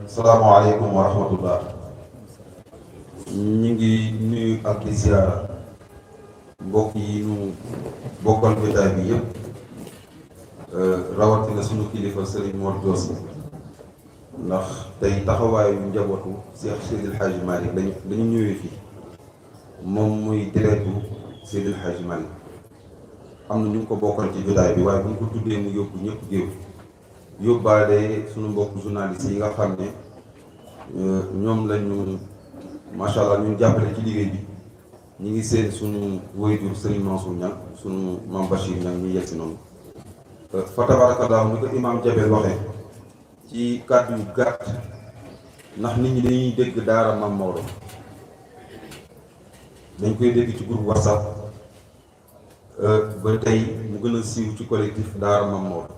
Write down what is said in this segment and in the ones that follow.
salaamaaleykum wa rahmatullah. ñu ngi nuyu ak di ziara mbokk yi ñu bokkal jotaay bi yëpp, rawatina sunu kilifa Serigne Mor Diosi, ndax tey taxawaayu njabootu Cheikh Seydil Hadji Malick dañu ñëwee fii moom muy deretu Seydil Hadji Malick. am na ñu ngi ko bokkal ci jotaay bi waaye bu ñu ko tuddee mu yóbbu ñëpp géew yóbbaale sunu mbokk journaliste yi nga xam ne ñoom lañu macha allah ñu jàppale ci liggéey bi. ñu ngi seen sunu waajur Serigne Mansour Niang sunu maam Bachir Niang ñu yegg si noonu fa tabarakallah ni ko imam Jabel waxee ci kàddu yu gàtt, ndax nit ñi dañuy dégg daara Mam Maodo, dañ koy dégg ci groupe WhatsApp ba tey mu gën a siiw ci collectif daara Mam Maodo.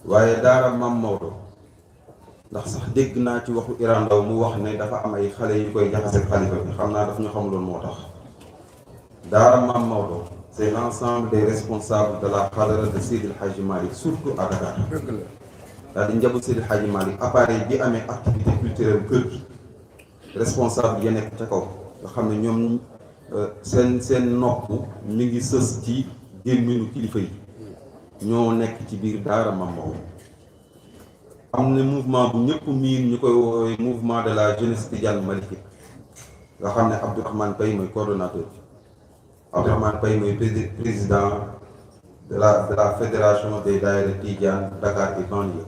waaye daara Mam Maodo ndax sax dégg naa ci waxu Iran Ndaw mu wax ne dafa am ay xale yu koy jaxase xalifa bi, xam naa daf ñu xamuloon moo tax. daara Mam Maodo c'est l'ensemble des responsables de la xadara de Seydil Hadji Malick, surtout à Dakar. daal di njaboot Seydil Hadji Malick appareil bi amee activité culturelle kër gi responsable ya nekk ca kaw nga xam ne ñoom seen nopp mi ngi sës ci gémminu kilifa yi, ñoo nekk ci biir daara Mam Maodo. am na mouvement bu ñëpp miin ñu koy woowee mouvement de la jeunesse tidiane malikique nga xam ne Abdourahmane Paye mooy coordonnateur bi. Abdourahmane Paye mooy président de la fédération des daïra tidiane Dakar et banlieue,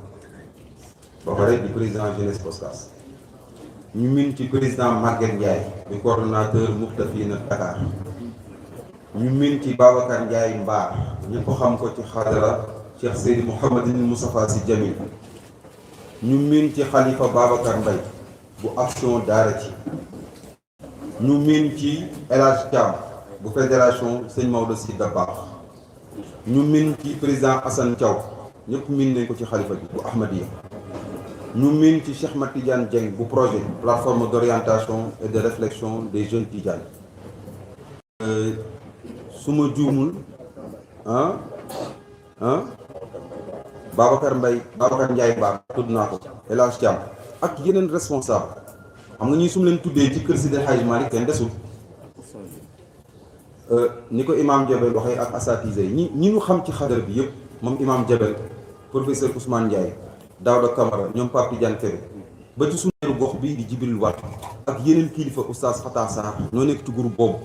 ba pare di président jeunesse Koskas. ñu miin ci président Maguette Ndiaye di coordonnateur Muxtafina Dakar. ñu miin ci Babacar Ndiaye Mbaar ñu ko xam ko ci xadara Cheikh Seydi Mouhamadine Moustapha Sy Jamil. ñu miin ci Khalifa Babacar Mbaye bu action daara ci. ñu miin ci El Hadj Thiam bu fédération Sëñ Maodo Sy Dabakh. ñu miin ci président Assane Thiaw ñëpp miin nañ ko ci xalifa bi bu Ahmadiyya. ñu miin ci Cheikh Mat Tidiane Dieng bu projet plateforme d'orientation et de réflexion des jeunes Tidiane. su ma juumul Babacar Ndiaye Mbaar tudd naa ko, El Hadj Thiam ak yeneen responsable. xam nga ñii su ma leen tuddee ci kër Seydil Hadji Malick kenn desul. ni ko imam Jabel waxee ak asatise yi ñi ñu xam ci xadara bi yëpp, moom imam Jabel, professeur Ousmane Ndiaye, Daouda Camara, ñoom Pape Tidiane Kébé, ba ci suñu gox bi di Jibril Wat ak yeneen kilifa oustaz Fata Sarr ñoo nekk ci groupe boobu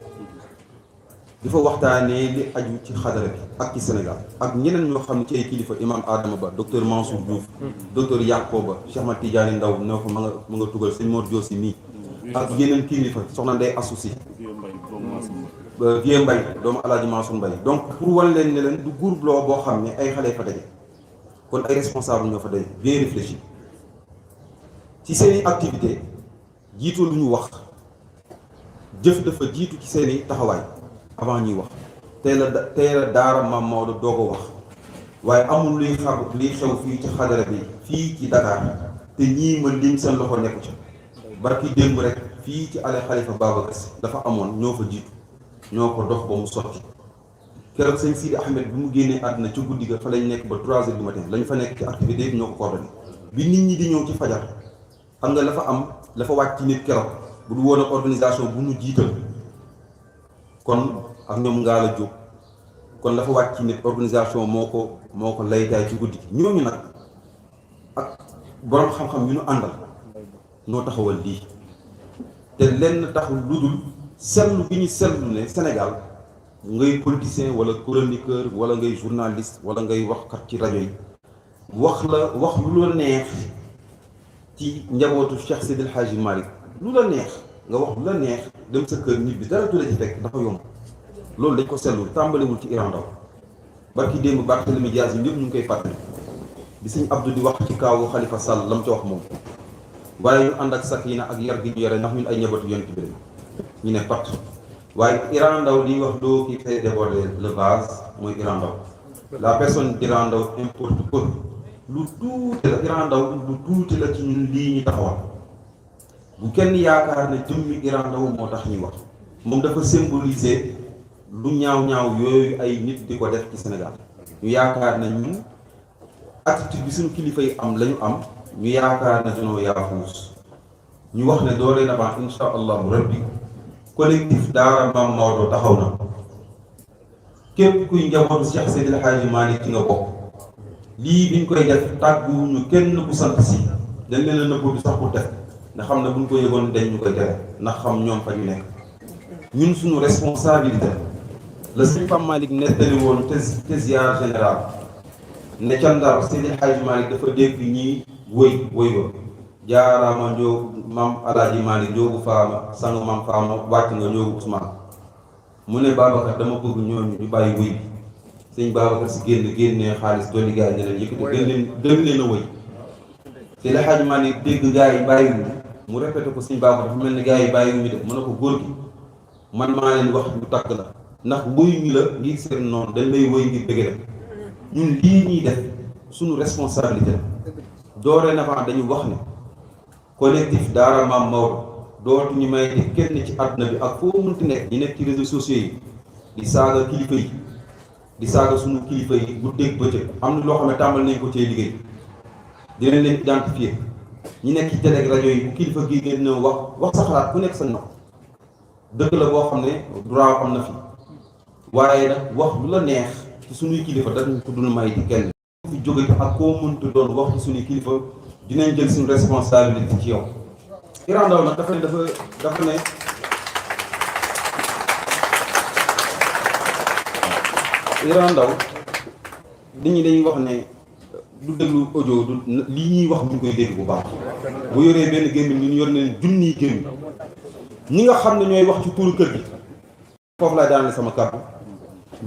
di fa waxtaanee li aju ci xadara bi ak ci Sénégal, ak ñeneen ñoo xam ne ci ay kilifa imam Adama Ba, docteur Mansour Diouf, docteur Yakoba, Cheikh Mat Tidiane Ndaw ne ko ma nga tugal sëñ Mor Diosi nii, ak yeneen kilifa soxna Ndey Assouci, Vieux Mbaye doomu Alaaji Mansour Mbaye. donc pour wan leen ne leen du groupe loo boo xam ne ay xale fa daje, kon ay responsable ñoo fa daje bien réfléchi ci seeni activité. jiitu lu ñu wax, jëf dafa jiitu ci seeni taxawaay avant ñuy wax. tey la daara Mam Maodo doog a wax, waaye amul luy xew fii ci xadara bi fii ci Dakar te ñii ma lim seen loxo nekku ca. barki démb rek fii ci ale Xalifa Babacar Sy dafa amoon ñoo fa jiitu, ñoo ko dox ba mu sotti. keroog sëñ Sidi Ahmed bi mu génnee àdduna ci guddi ga fa lañ nekk ba 3 heures du matin lañ fa nekk ci activité yi ñoo ko coordonné. bi nit ñi di ñëw ci fajar, xam nga la fa wàcc ci nit keroog bu du woon ak organisation bu ñu jiital kon ak ñoom ngaa la jóg, kon la fa wàcc ci nit organisation moo ko laytaay ci guddi gi. ñooñu nag ak borom xam-xam yu ñu àndal noo taxawal lii te lenn taxul lu dul seetlu bi ñu seetlu ne Sénégal ngay politicien wala chroniqueur wala ngay journaliste wala ngay waxkat ci rajo yi wax lu la neex ci njabootu Cheikh Seydil Hadji Malick, lu la neex nga wax lu la neex dem sa kër nit bi dara du la ci fekk dafa yomb. loolu dañ ko seetlu tàmbalewul ci Iran Ndaw barki démb Barthélémy Dias yi ñëpp ñu ngi koy fàttali bi sëñ Abdou di wax ci kaawu Khalifa Sall la mu ci wax moom, waaye ñu ànd ak sakina ak yar gi ñu yore ndax ñun ay njabootu yonent bi lañ ñu ne pat. waaye Iran Ndaw di wax doo qui fait déborder le vase mooy Iran Ndaw. la personne d'Iran Ndaw importe peu. lu tuuti la Iran Ndaw lu tuuti la ci ñun lii ñu taxawal. bu kenn yaakaar ne jëmmi Iran Ndaw moo tax ñuy wax, moom dafa symboliser lu ñaaw yooyu ay nit di ko def ci Sénégal. ñu yaakaar ne ñun attitude bi suñu kilifa yi am lañu am ñu yaakaar ne danoo yaafuus ñu wax ne dorénavant insha allahu rabbi collectif daara Maam Maodo taxaw na képp kuy njabootu Cheikh Seydil Hadji Malick ci nga bokk. lii biñ koy def tàgguwuñu kenn ku sant si dañ leen a nëbbatu sax pour def nga xam ne buñ ko yëgoon dañ ñu koy tere ndax xam ñoom fa ñu nekk ñun suñu responsabilité la sëñ Pape Malick nettali woon te ziar général ne ca Ndar Seydil Hadji Malick dafa dégg ñi wëy wa jaaraama njoogu maam Alaaji Malick njoogu faama sang maam faama wàcc nga njoogu Ousmane mu ne Babacar dama bëgg ñooñu ñu bàyyi wëy bi sëñ Babacar si génnee xaalis dolli gars yi ne leen yëkkati gën leen a wëy Seydil Hadji Malick dégg gars yi bàyyiwuñu mu répété ko sëñ Babacar dafa mel ni gars yi bàyyiwuñu de mën na ko góor gi man maa leen wax ñu tàgg la ndax wëy ñu la ngir seen noonu dañ lay wëy ngir dëgg ñun lii ñuy def suñu responsabilité dorénavant dañu wax ne collectif daara Maam Maodo dootu ñu may te kenn ci àdduna bi ak foo mënti nekk ñi nekk ci réseaux sociaux yi di saaga kilifa yi di saaga suñu kilifa yi bu dégg bëccëg am na loo xam ne tàmbal nañ ko cee liggéey dinañ leen identifier ñi nekk ci télé ak rajo yi bu kilifa gi ngeen wax sa xalaat ku nekk sa nopp dëkk la boo xam ne droit am na fi waaye nag wax lu la neex ci suñuy kilifa dañ ko dul may ci kenn fi jóge ak koo mënta doon wax ci suñuy kilifa dinañ jël suñu responsabilité ci yow. Iran Ndao nag dafa ne Iran Ndao nit ñi dañuy wax ne du déglu audio du lii ñuy wax bu ñu koy dégg bu baax bu yoree benn gémmiñ ñu yor leen junniy gémmiñ ñi nga xam ne ñooy wax ci turu kër gi foofu laay daanale sama kàddu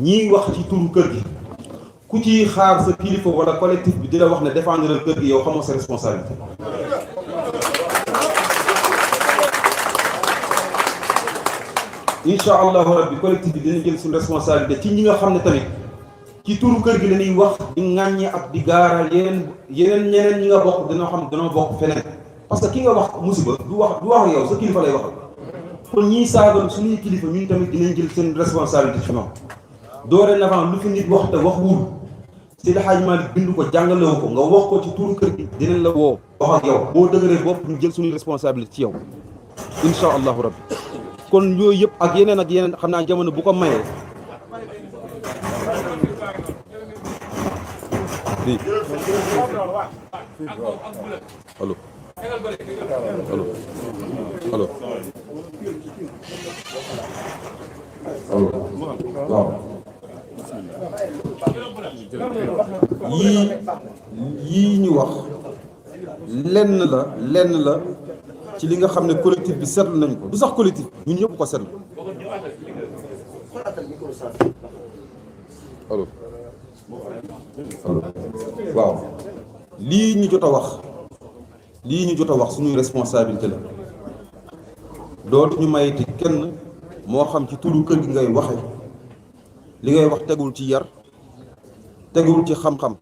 ñiy wax ci turu kër gi ku ci xaar sa kilifa wala collectif bi di la wax ne défendre kër gi yow xamoo sa responsabilité. incha allahu rabbi collectif bi dina jël suñu responsabilité ci ñi nga xam ne tamit ci turu kër gi lañuy wax di ŋàññi ak di gaaral yeneen ñeneen ñi nga bokk dina xam dina bokk feneen parce que ki nga wax musiba du wax yow sa kilifa lay waxal kon ñii saagal suñuy kilifa ñun tamit dinañ jël seen responsabilité ci ñoom dorénavant lu fi nit wax te wax wul Seydi Hadji Malick bindu ko jàngalewu ko nga wax ko ci turu kër gi dinañ la woo wax ak yow boo dëgëree bopp ñu jël suñuy responsabilité ci yow incha allahu rabbi kon yooyu yëpp ak yeneen xam naa jamono bu ko mayee allo waaw yii ñu wax lenn la ci li nga xam ne collectif bi seetlu nañ ko du sax collectif ñun ñëpp ko seetlu allo waaw lii ñu jot a wax suñuy responsabilité la dootuñu mayiti kenn moo xam ci turu kër gi ngay waxe li ngay wax tegul ci yar tegul ci xam-xam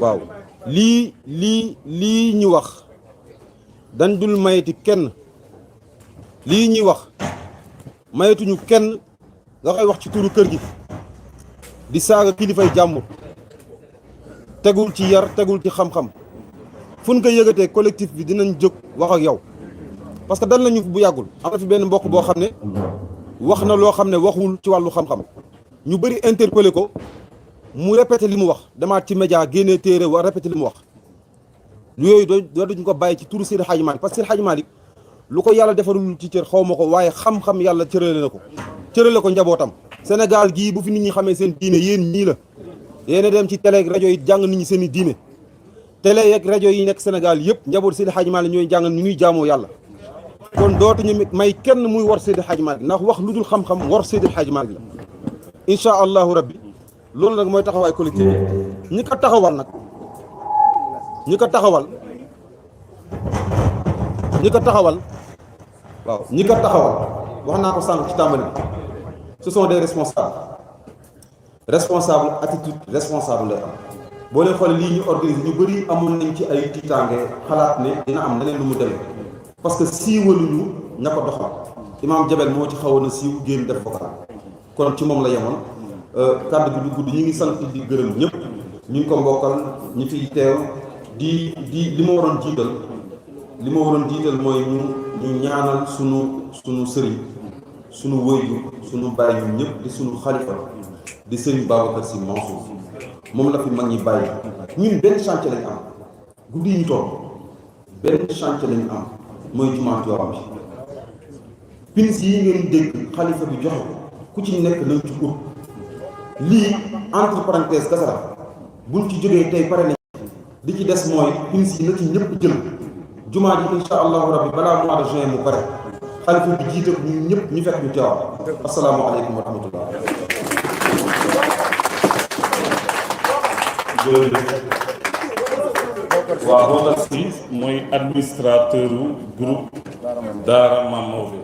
waaw lii ñu wax dañ dul mayiti kenn lii ñuy wax mayituñu kenn nga koy wax ci turu kër gi di saaga kilifay jàmbur tegul ci yar tegul ci xam-xam fu ñu ko yëgatee collectif bi dinañ jóg wax ak yow parce que dan lañu bu yàggul am na fi benn mbokk boo xam ne wax na loo xam ne waxul ci wàllu xam-xam ñu bëri interpellé ko mu répété li mu wax demaat ci média génnee téere wa répété li mu wax yooyu duñ ko bàyyi ci turu Seydi Hadji Malick parce que Seydi Hadji Malick lu ko yàlla defarul ci cër xaw ma ko waaye xam-xam yàlla cërale ko njabootam Sénégal gii bu fi nit ñi xamee seen diine yéen ñii la yéen a dem ci télé ak rajo yi jàng nit ñi seen i diine télé yeeg rajo yi nekk Sénégal yëpp njaboot Seydi Hadji Malick ñooy jàng ni ñuy jaamoo yàlla kon dootuñu may kenn muy war Seydi Hadji Malick ndax wax lu dul xam-xam war Seydi Hadji Malick la incha allahu rabbi loolu nag mooy taxawaay collectif bi ñi ko taxawal wax naa ko sànq ci tàmbali bi ce sont des responsables attitude responsable lay am boo leen xoolee lii ñu organiser ñu bëri amoon nañ ci ay tiitaange xalaat ne dina am leneen lu mu demee parce que siiwaluñu ña ko doxal Imam Jabel moo ci xawoon a siiw génn def vocal kon ci moom la yemoon kàddu bi du gudd ñu ngi sant di gërëm ñëpp ñu ngi ko mbokkal ñi fiy teew di li ma waroon jiital mooy ñu ñaanal sunu sëriñ sunu wëyju sunu bàyyi ñun ñëpp di sunu xalifa di sëriñ Babacar Sy Mansour moom la fi mag ñi bàyyi ñun benn chantier lañ am guddi yi ñu toog benn chantier lañ am mooy jumaa Tiwaawan bi pins yi ngeen dégg xalifa bi joxe ku ci nekk lañ ci ut lii entre parenthèse kasara buñ ci jógee tey pare nañ li ci des mooy pins yi na ci ñëpp jël jumaa ji insha allahu rabbi balaa mois de juin mu pare xalifa bi jiite ko ñun ñëpp ñu fekk ñu teew assalaamu aleykum wa rahmatullah. waaw Babacar Sy mooy administrateur groupe Daara Mame Maodo